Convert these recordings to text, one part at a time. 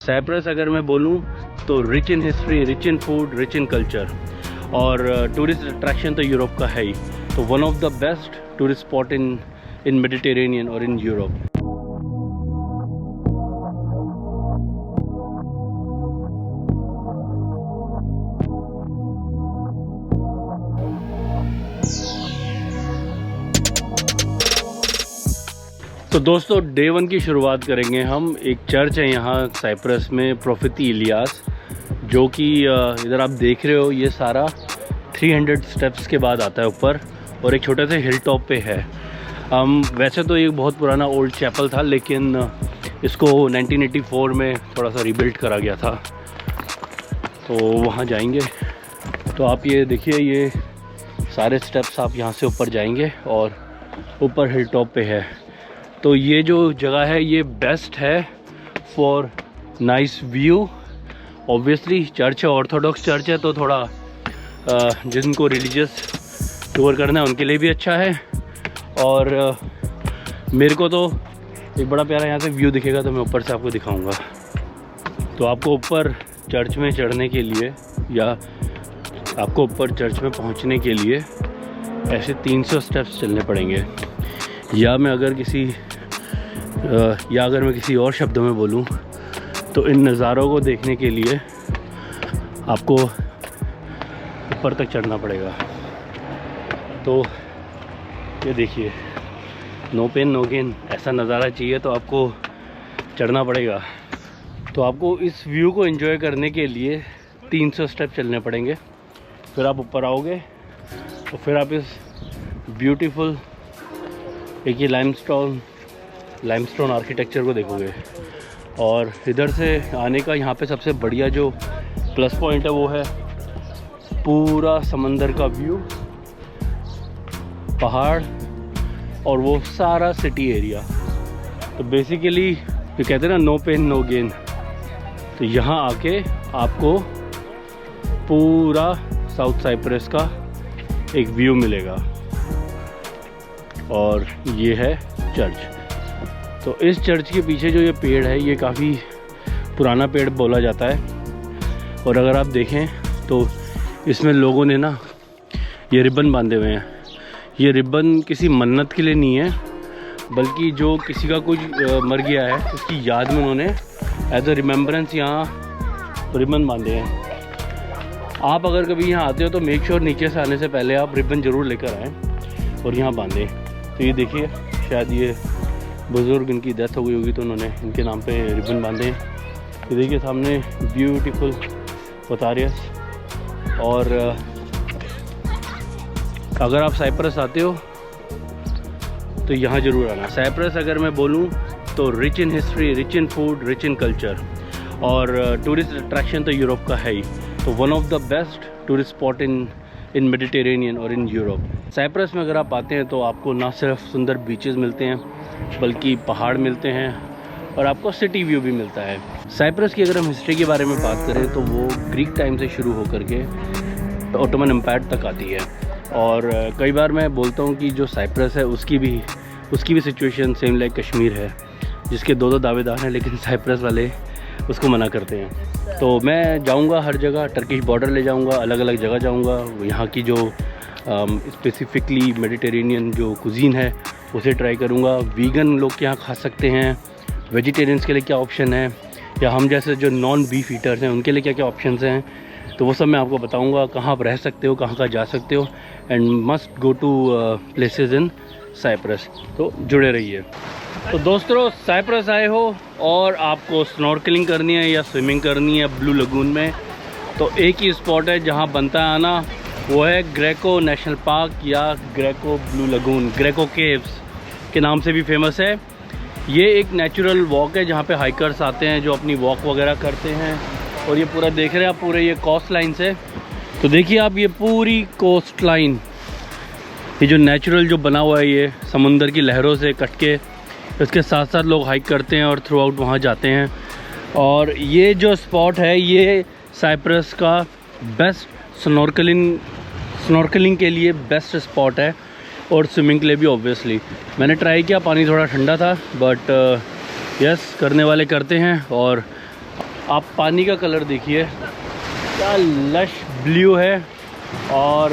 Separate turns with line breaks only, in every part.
Cyprus अगर मैं बोलूँ तो rich in history, rich in food, rich in culture और टूरिस्ट अट्रैक्शन तो यूरोप का है ही। तो one of the best tourist spot in Mediterranean और इन यूरोप। तो दोस्तों डे 1 की शुरुआत करेंगे हम। एक चर्च है यहाँ साइप्रस में, प्रोफेती इलियास, जो कि इधर आप देख रहे हो। ये सारा 300 स्टेप्स के बाद आता है ऊपर और एक छोटे से हिल टॉप पे है। वैसे तो ये बहुत पुराना ओल्ड चैपल था, लेकिन इसको 1984 में थोड़ा सा रिबिल्ड करा गया था। तो वहाँ जाएंगे। तो आप ये देखिए, ये सारे स्टेप्स आप यहाँ से ऊपर जाएंगे और ऊपर हिल टॉप पे है। तो ये जो जगह है ये बेस्ट है for nice view. Obviously church है, ऑर्थोडॉक्स चर्च है, तो थोड़ा जिनको रिलीजियस टूर करना है उनके लिए भी अच्छा है। और मेरे को तो एक बड़ा प्यारा यहाँ से व्यू दिखेगा, तो मैं ऊपर से आपको दिखाऊंगा। तो आपको ऊपर चर्च में चढ़ने के लिए या आपको ऊपर चर्च में पहुँचने के लिए ऐसे 300 स्टेप्स चलने पड़ेंगे। या अगर मैं किसी और शब्दों में बोलूं तो इन नज़ारों को देखने के लिए आपको ऊपर तक चढ़ना पड़ेगा। तो ये देखिए, नो पेन नो गेन, ऐसा नज़ारा चाहिए तो आपको चढ़ना पड़ेगा। तो आपको इस व्यू को एंजॉय करने के लिए 300 स्टेप चलने पड़ेंगे। फिर आप ऊपर आओगे और फिर आप इस ब्यूटीफुल एक ये लाइमस्टोन आर्किटेक्चर को देखोगे। और इधर से आने का यहाँ पे सबसे बढ़िया जो प्लस पॉइंट है वो है पूरा समंदर का व्यू, पहाड़ और वो सारा सिटी एरिया। तो बेसिकली ये कहते हैं ना, नो पेन नो गेन। तो यहाँ आके आपको पूरा साउथ साइप्रस का एक व्यू मिलेगा। और ये है चर्च। तो इस चर्च के पीछे जो ये पेड़ है, ये काफ़ी पुराना पेड़ बोला जाता है। और अगर आप देखें तो इसमें लोगों ने ना ये रिबन बांधे हुए हैं। ये रिबन किसी मन्नत के लिए नहीं है, बल्कि जो किसी का कुछ मर गया है उसकी याद में उन्होंने एज अ रिमेम्बरेंस यहाँ रिबन बांधे हैं। आप अगर कभी यहाँ आते हो तो मेक श्योर नीचे से आने से पहले आप रिबन ज़रूर लेकर आएँ और यहाँ बांधें। तो ये देखिए, शायद ये बुज़ुर्ग, इनकी डेथ हो गई होगी तो उन्होंने इनके नाम पे रिबन बांधे हैं। ये देखिए सामने ब्यूटीफुल पोतारियस। और अगर आप साइप्रस आते हो तो यहाँ ज़रूर आना। साइप्रस अगर मैं बोलूँ तो rich in history, rich in food, rich in culture और टूरिस्ट अट्रैक्शन तो यूरोप का है ही। तो one of the best tourist spot in Mediterranean और इन यूरोप। साइप्रस में अगर आप आते हैं तो आपको ना सिर्फ सुंदर बीचेस मिलते हैं, बल्कि पहाड़ मिलते हैं और आपको सिटी व्यू भी मिलता है। साइप्रस की अगर हम हिस्ट्री के बारे में बात करें तो वो ग्रीक टाइम से शुरू होकर के ओटोमन एम्पायर तक आती है। और कई बार मैं बोलता हूँ कि जो साइप्रस है उसकी भी सिचुएशन सेम लाइक कश्मीर है, जिसके दो दावेदार हैं, लेकिन साइप्रस वाले उसको मना करते हैं। तो मैं जाऊंगा हर जगह, टर्किश बॉर्डर ले जाऊंगा, अलग अलग जगह जाऊंगा, यहाँ की जो स्पेसिफिकली मेडिटेरेनियन जो कुजीन है उसे ट्राई करूंगा। वीगन लोग यहाँ खा सकते हैं, वेजिटेरियंस के लिए क्या ऑप्शन है, या हम जैसे जो नॉन बीफ ईटर्स हैं उनके लिए क्या क्या ऑप्शंस हैं, तो वो सब मैं आपको बताऊंगा। कहाँ आप रह सकते हो, कहाँ जा सकते हो, and must go to places in Cyprus. तो जुड़े रहिए। तो दोस्तों साइप्रस आए हो और आपको स्नॉर्कलिंग करनी है या स्विमिंग करनी है ब्लू लगून में, तो एक ही स्पॉट है जहां बनता है आना, वो है ग्रेको नेशनल पार्क या Greco blue lagoon. Greco caves के नाम से भी फेमस है। ये एक नेचुरल वॉक है जहां पे हाइकर्स आते हैं जो अपनी वॉक वगैरह करते हैं। और ये पूरा देख रहे हैं आप, पूरे ये कोस्ट लाइन से। तो देखिए आप, ये पूरी कोस्ट लाइन, ये जो नेचुरल जो बना हुआ है, ये समुंदर की लहरों से कट के, इसके साथ साथ लोग हाइक करते हैं और थ्रू आउट वहाँ जाते हैं। और ये जो स्पॉट है ये साइप्रस का बेस्ट स्नॉर्कलिंग के लिए बेस्ट स्पॉट है, और स्विमिंग के लिए भी ऑब्वियसली। मैंने ट्राई किया, पानी थोड़ा ठंडा था, बट यस करने वाले करते हैं। और आप पानी का कलर देखिए, क्या लश ब्लू है और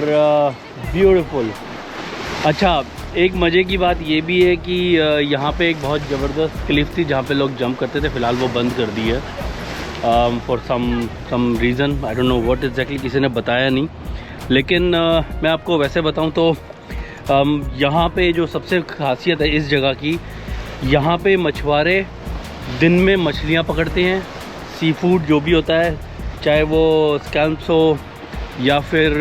ब्यूटीफुल। अच्छा, एक मज़े की बात ये भी है कि यहाँ पे एक बहुत ज़बरदस्त क्लिफ थी जहाँ पे लोग जंप करते थे, फ़िलहाल वो बंद कर दी है for some reason, I don't know what exactly, किसी ने बताया नहीं। लेकिन मैं आपको वैसे बताऊँ तो यहाँ पे जो सबसे खासियत है इस जगह की, यहाँ पे मछुआरे दिन में मछलियाँ पकड़ते हैं, सी फूड जो भी होता है, चाहे वो स्कैल्प्स हो या फिर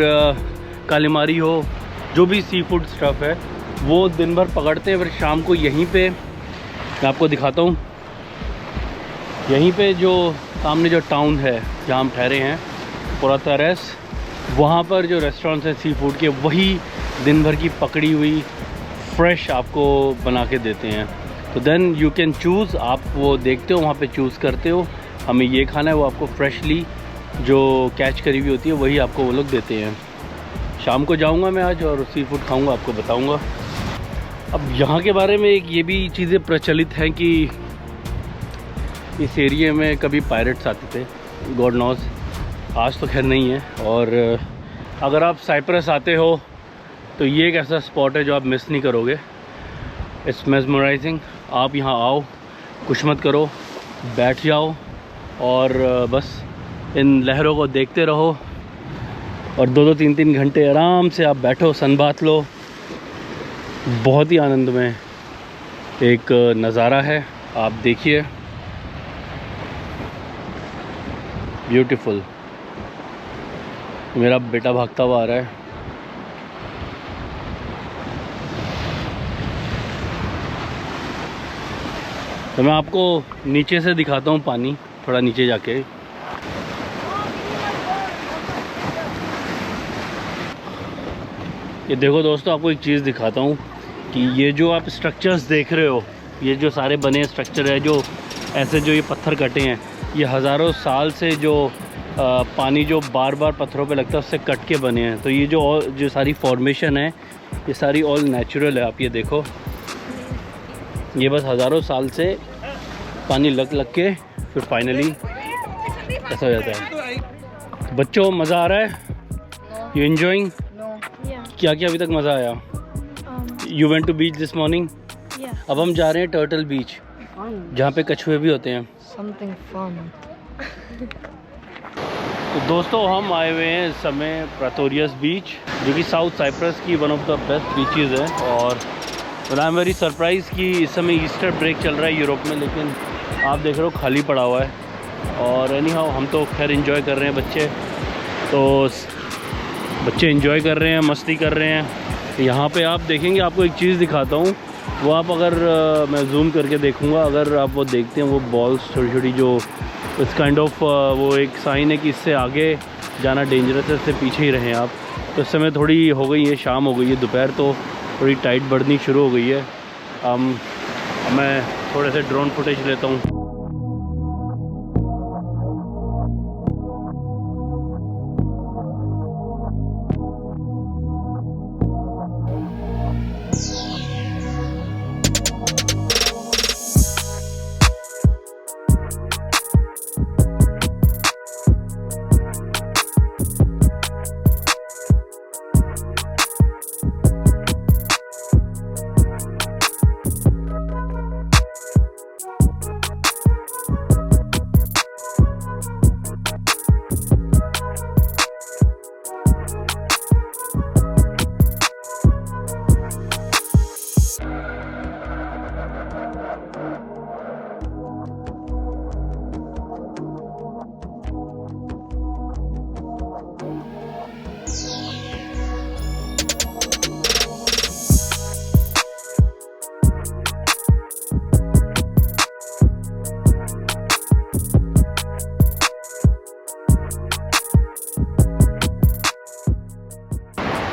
कालीमारी हो, जो भी सी फूड स्टफ़ है वो दिन भर पकड़ते हैं। फिर शाम को यहीं पे मैं आपको दिखाता हूँ, यहीं पे जो सामने जो टाउन है जहाँ हम ठहरे हैं, पुरातरेस, वहाँ पर जो रेस्टोरेंट्स हैं सी फूड के, वही दिन भर की पकड़ी हुई फ्रेश आपको बना के देते हैं। तो देन यू कैन चूज़, आप वो देखते हो वहाँ पे चूज़ करते हो, हमें ये खाना है, वो आपको फ्रेशली जो कैच करी हुई होती है वही आपको वो लोग देते हैं। शाम को जाऊंगा मैं आज और सी फूड खाऊंगा, आपको बताऊंगा। अब यहाँ के बारे में एक ये भी चीज़ें प्रचलित हैं कि इस एरिया में कभी पायरेट्स आते थे, गॉड नोज, आज तो खैर नहीं है। और अगर आप साइप्रस आते हो तो ये एक ऐसा स्पॉट है जो आप मिस नहीं करोगे। It's mesmerising. आप यहाँ आओ, कुछ मत करो, बैठ जाओ और बस इन लहरों को देखते रहो और 2-2 3-3 घंटे आराम से आप बैठो, सनबाथ लो। बहुत ही आनंदमय एक नज़ारा है, आप देखिए, ब्यूटीफुल। मेरा बेटा भागता हुआ आ रहा है। तो मैं आपको नीचे से दिखाता हूँ पानी, थोड़ा नीचे जाके। ये देखो दोस्तों, आपको एक चीज़ दिखाता हूँ कि ये जो आप स्ट्रक्चर्स देख रहे हो, ये जो सारे बने स्ट्रक्चर है, जो ऐसे जो ये पत्थर कटे हैं, ये हज़ारों साल से जो पानी जो बार बार पत्थरों पे लगता है उससे कट के बने हैं। तो ये जो सारी फॉर्मेशन है, ये सारी ऑल नेचुरल है। आप ये देखो, ये बस हज़ारों साल से पानी लग के फिर फाइनली ऐसा हो जाता है। बच्चों, मज़ा आ रहा है? You enjoying? क्या क्या अभी तक मज़ा आया? You went to beach this morning? अब हम जा रहे हैं टर्टल बीच, जहाँ पे कछुए भी होते हैं।
Something fun.
तो दोस्तों, हम आए हुए हैं इस समय प्रेटोरियस बीच, जो कि साउथ साइप्रस की one of the best beaches है। और आई एम वेरी सरप्राइज कि इस समय ईस्टर ब्रेक चल रहा है यूरोप में, लेकिन आप देख रहे हो खाली पड़ा हुआ है। और एनी हाउ हम तो खैर एंजॉय कर रहे हैं, बच्चे एंजॉय कर रहे हैं, मस्ती कर रहे हैं। यहाँ पे आप देखेंगे, आपको एक चीज़ दिखाता हूँ, वो आप अगर मैं जूम करके देखूँगा, अगर आप वो देखते हैं, वो बॉल्स छोटी छोटी, जो इस काइंड ऑफ वो एक साइन है कि इससे आगे जाना डेंजरस है, इससे पीछे ही रहें आप। तो इस समय थोड़ी हो गई है, शाम हो गई है, दोपहर तो थोड़ी टाइट बढ़नी शुरू हो गई है। मैं थोड़े से ड्रोन फुटेज लेता हूँ।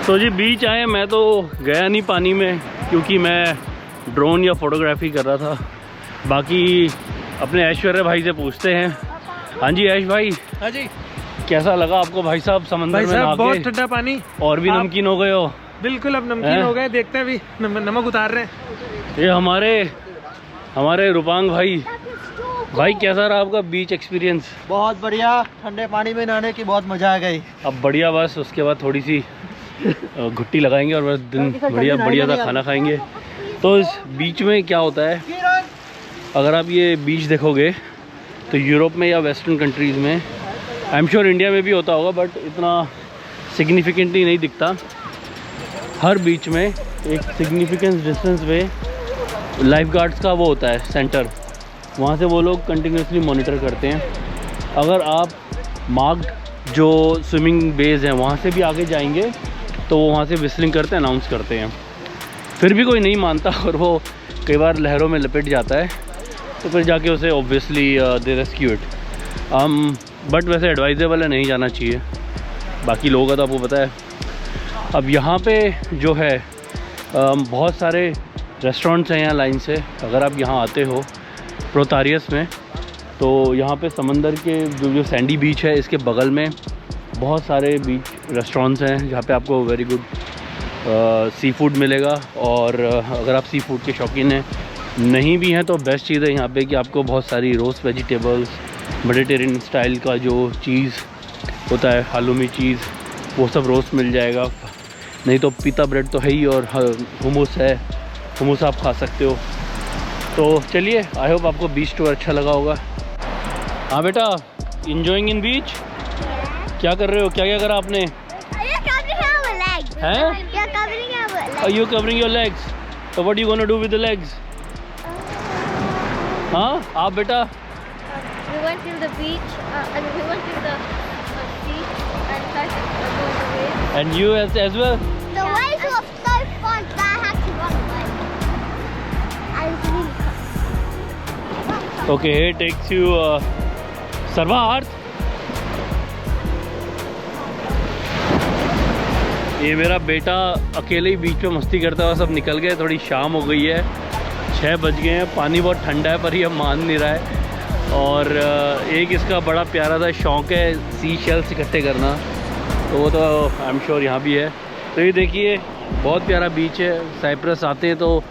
तो जी बीच आए, मैं तो गया नहीं पानी में क्योंकि मैं ड्रोन या फोटोग्राफी कर रहा था। बाकी अपने ऐश्वर्य भाई से पूछते हैं। हाँ जी ऐश भाई।
हाँ जी,
कैसा लगा आपको भाई साहब समंदर में नहा के?
बहुत ठंडा पानी,
और भी नमकीन हो गए हो?
बिल्कुल, अब नमकीन हो गए। देखते हैं, अभी नमक उतार रहे हैं।
ये हमारे रूपांग भाई भाई कैसा रहा आपका बीच एक्सपीरियंस?
बहुत बढ़िया, ठंडे पानी में नहाने की बहुत मजा आ गई।
अब बढ़िया, बस उसके बाद थोड़ी सी घुट्टी लगाएंगे और बस दिन बढ़िया बढ़िया सा खाना खाएंगे। तो इस बीच में क्या होता है, अगर आप ये बीच देखोगे तो यूरोप में या वेस्टर्न कंट्रीज़ में, आई एम श्योर इंडिया में भी होता होगा बट इतना सिग्निफिकेंटली नहीं दिखता। हर बीच में एक सिग्निफिकेंस डिस्टेंस पे लाइफ गार्ड्स का वो होता है सेंटर, वहाँ से वो लोग कंटिन्यूसली मॉनिटर करते हैं। अगर आप मार्क्ड जो स्विमिंग बेज हैं वहाँ से भी आगे जाएंगे तो वो वहाँ से विस्लिंग करते हैं, अनाउंस करते हैं। फिर भी कोई नहीं मानता और वो कई बार लहरों में लपेट जाता है, तो फिर जाके उसे obviously they rescue it. But वैसे एडवाइजेबल है, नहीं जाना चाहिए। बाकी लोगों का तो आपको पता है। अब यहाँ पे जो है बहुत सारे रेस्टोरेंट्स हैं यहाँ लाइन से। अगर आप यहाँ आते हो प्रोतारियस में, तो यहाँ पे समंदर के जो सैंडी बीच है इसके बगल में बहुत सारे बीच रेस्टोरेंट्स हैं जहाँ पे आपको वेरी गुड सी फूड मिलेगा। और अगर आप सी फूड के शौकीन हैं, नहीं भी हैं, तो बेस्ट चीज़ है यहाँ पे कि आपको बहुत सारी रोस्ट वेजिटेबल्स, मेडिटेरियन स्टाइल का जो चीज़ होता है, हालूमी चीज़, वो सब रोस्ट मिल जाएगा। नहीं तो पीता ब्रेड तो है ही, और हुमूस है, हुमूस आप खा सकते हो। तो चलिए, आई होप आपको बीच टूर अच्छा लगा होगा। हाँ बेटा, इंजॉइंग इन बीच? क्या कर रहे हो, क्या क्या करा आपने? हैं? Are you covering your legs? So what are you gonna do with the legs? हाँ, आप बेटा?
We went to the beach and we went to the sea and tried to go the waves.
And you as well?
The waves were so fun that I had to run away. I was really
Okay, here takes you Sarvaarth. ये मेरा बेटा अकेले ही बीच पे मस्ती करता हुआ सब निकल गए। थोड़ी शाम हो गई है, 6 बज गए हैं। पानी बहुत ठंडा है पर ये मान नहीं रहा है। और एक इसका बड़ा प्यारा सा शौक़ है सी शेल्स इकट्ठे करना, तो वो तो आई एम श्योर यहाँ भी है। तो ये देखिए, बहुत प्यारा बीच है। साइप्रस आते हैं तो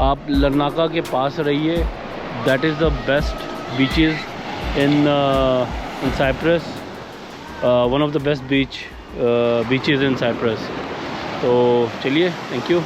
आप लरनाका के पास रहिए। That is the best beaches in Cyprus, one of the best beaches in Cyprus. तो चलिए, थैंक यू।